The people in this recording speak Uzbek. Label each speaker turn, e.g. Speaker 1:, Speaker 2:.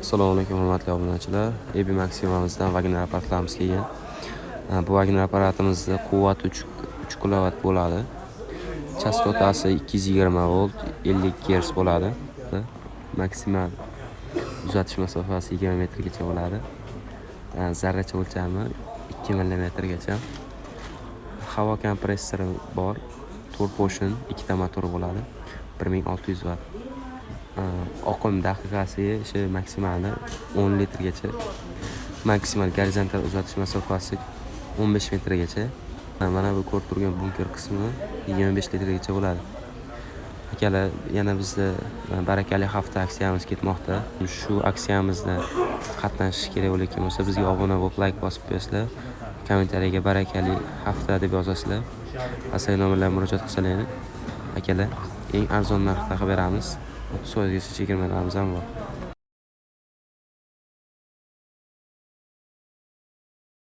Speaker 1: Assalomu alaykum hurmatli obunachilar. Ebi Maximamizdan Wagner apparatlarimiz kelgan. Bu Wagner apparatimizda quvvati 3 kilovat bo'ladi. Chastotasi 220 volt, 50 Hz bo'ladi. Maksimal uzatish masofasi 20 metrgacha bo'ladi. Zarracha o'lchami 2 mm gacha. Havo kompressori bor. Turbotion 2 ta motor bo'ladi. 1600 watt. Oqim daqiqasiga maksimalda 10 litrgacha, maksimal gorizontal uzatish masofasi 15 metrgacha. Mana bu ko'rib turgan bunker qismi 25 litrgacha bo'ladi. Akalar, yana bizda barakali hafta aksiyamiz ketmoqda. Shu aksiyamizda qatnashish kerak bo'lgan bo'lsa, bizga obuna bo'lib, like bosib qo'yasizlar. Kommentariyaga barakali hafta deb yozasizlar. Asosiy nomerlarga murojaat qilsalaring. Akalar, eng arzon narxda beramiz. 30% chegirmalarimiz ham bor.